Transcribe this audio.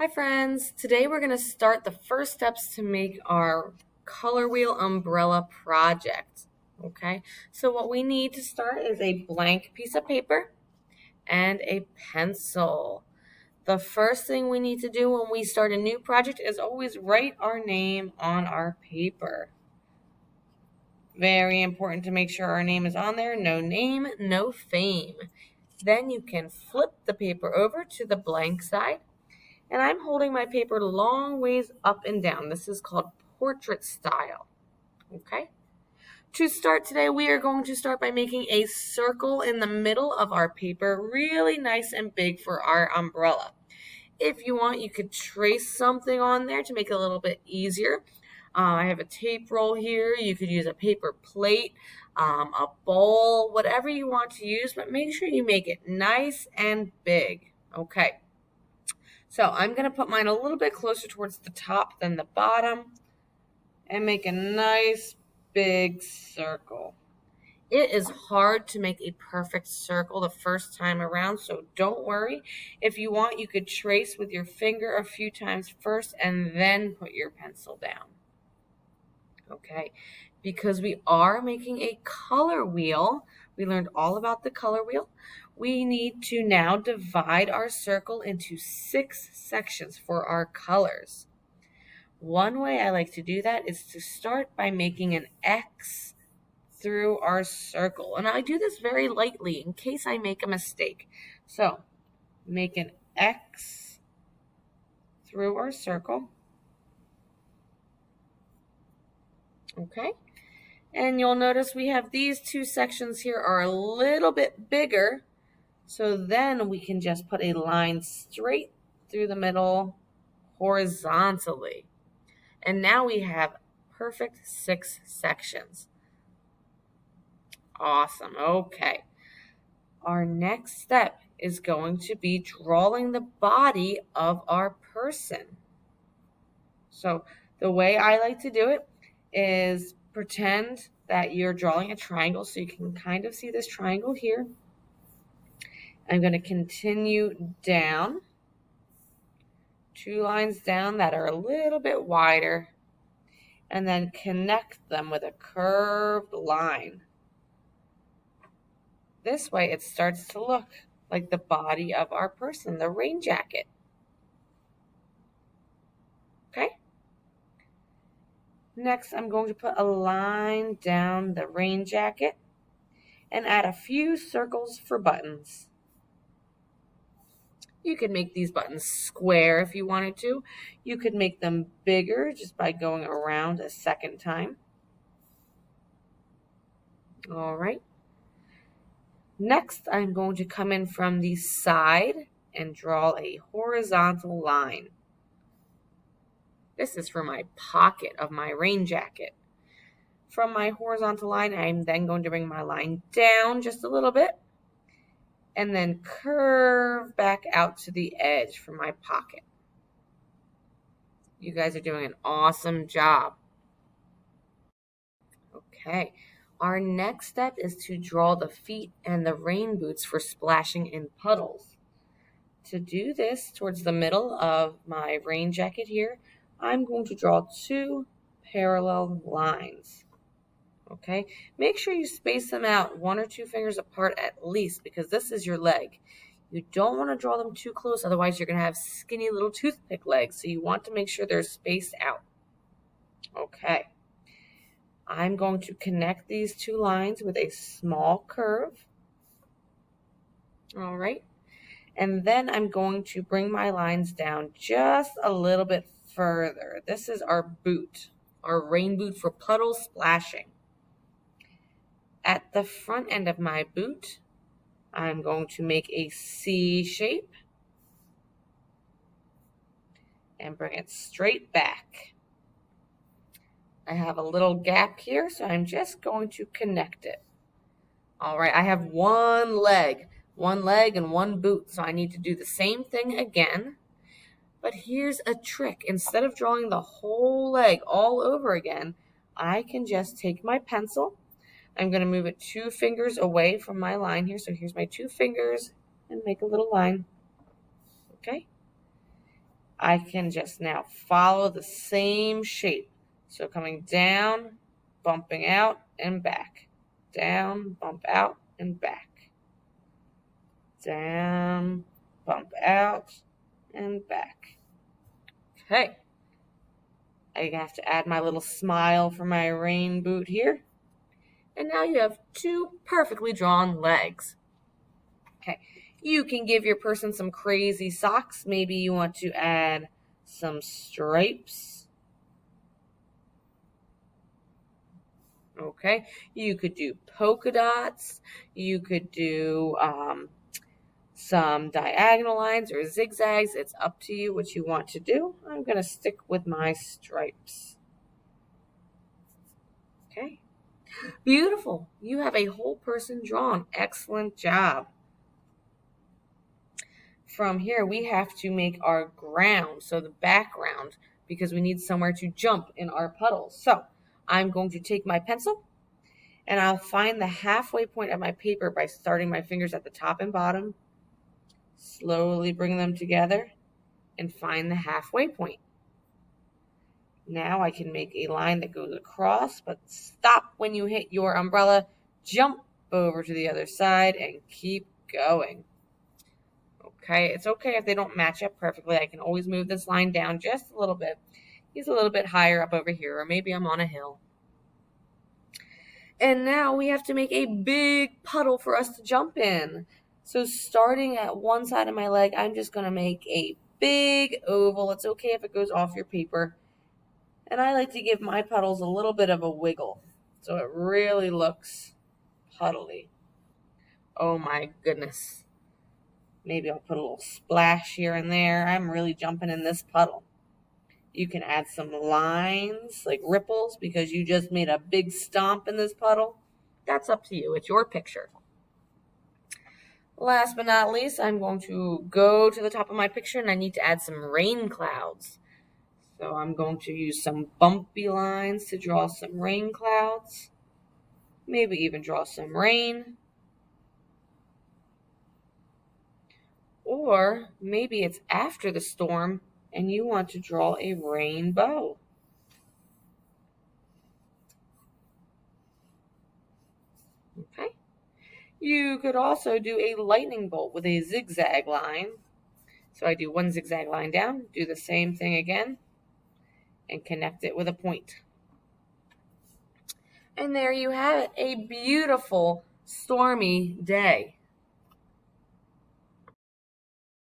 Hi friends, today we're going to start the first steps to make our color wheel umbrella project. Okay, so what we need to start is a blank piece of paper and a pencil. The first thing we need to do when we start a new project is always write our name on our paper. Very important to make sure our name is on there. No name, no fame. Then you can flip the paper over to the blank side. And I'm holding my paper long ways up and down. This is called portrait style. Okay. To start today, we are going to start by making a circle in the middle of our paper, really nice and big for our umbrella. If you want, you could trace something on there to make it a little bit easier. I have a tape roll here. You could use a paper plate, a bowl, whatever you want to use, but make sure you make it nice and big. Okay. So I'm going to put mine a little bit closer towards the top than the bottom and make a nice big circle. It is hard to make a perfect circle the first time around, so don't worry. If you want, you could trace with your finger a few times first and then put your pencil down. Okay, because we are making a color wheel, we learned all about the color wheel. We need to now divide our circle into 6 sections for our colors. One way I like to do that is to start by making an X through our circle. And I do this very lightly in case I make a mistake. So make an X through our circle. Okay. And you'll notice we have these 2 sections here are a little bit bigger. So then we can just put a line straight through the middle horizontally. And now we have perfect 6 sections. Awesome. Okay. Our next step is going to be drawing the body of our person. So the way I like to do it is pretend that you're drawing a triangle, so you can kind of see this triangle here. I'm going to continue down, 2 lines down that are a little bit wider, and then connect them with a curved line. This way it starts to look like the body of our person, the rain jacket. Okay? Next, I'm going to put a line down the rain jacket and add a few circles for buttons. You could make these buttons square if you wanted to. You could make them bigger just by going around a second time. All right. Next, I'm going to come in from the side and draw a horizontal line. This is for my pocket of my rain jacket. From my horizontal line, I'm then going to bring my line down just a little bit and then curve back out to the edge for my pocket. You guys are doing an awesome job. Okay, our next step is to draw the feet and the rain boots for splashing in puddles. To do this, towards the middle of my rain jacket here, I'm going to draw 2 parallel lines. Okay, make sure you space them out 1 or 2 fingers apart at least, because this is your leg. You don't want to draw them too close, otherwise you're going to have skinny little toothpick legs, so you want to make sure they're spaced out. Okay, I'm going to connect these 2 lines with a small curve. All right, and then I'm going to bring my lines down just a little bit further. This is our boot, our rain boot for puddle splashing. At the front end of my boot, I'm going to make a C shape and bring it straight back. I have a little gap here, so I'm just going to connect it. All right, I have one leg and 1 boot, so I need to do the same thing again. But here's a trick. Instead of drawing the whole leg all over again, I can just take my pencil. I'm going to move it 2 fingers away from my line here. So here's my 2 fingers and make a little line. Okay. I can just now follow the same shape. So coming down, bumping out, and back. Down, bump out, and back. Down, bump out, and back. Okay. I have to add my little smile for my rain boot here. And now you have 2 perfectly drawn legs. Okay. You can give your person some crazy socks. Maybe you want to add some stripes. Okay. You could do polka dots. You could do some diagonal lines or zigzags. It's up to you what you want to do. I'm going to stick with my stripes. Okay. Beautiful. You have a whole person drawn. Excellent job. From here, we have to make our ground, so the background, because we need somewhere to jump in our puddles. So I'm going to take my pencil and I'll find the halfway point of my paper by starting my fingers at the top and bottom, slowly bring them together and find the halfway point. Now I can make a line that goes across, but stop when you hit your umbrella, jump over to the other side and keep going. Okay, it's okay if they don't match up perfectly. I can always move this line down just a little bit. He's a little bit higher up over here, or maybe I'm on a hill. And now we have to make a big puddle for us to jump in. So starting at one side of my leg, I'm just going to make a big oval. It's okay if it goes off your paper. And I like to give my puddles a little bit of a wiggle, so it really looks puddly. Oh my goodness. Maybe I'll put a little splash here and there. I'm really jumping in this puddle. You can add some lines, like ripples, because you just made a big stomp in this puddle. That's up to you. It's your picture. Last but not least, I'm going to go to the top of my picture and I need to add some rain clouds. So I'm going to use some bumpy lines to draw some rain clouds. Maybe even draw some rain. Or maybe it's after the storm and you want to draw a rainbow. Okay. You could also do a lightning bolt with a zigzag line. So I do one zigzag line down, do the same thing again, and connect it with a point. And there you have it, a beautiful stormy day.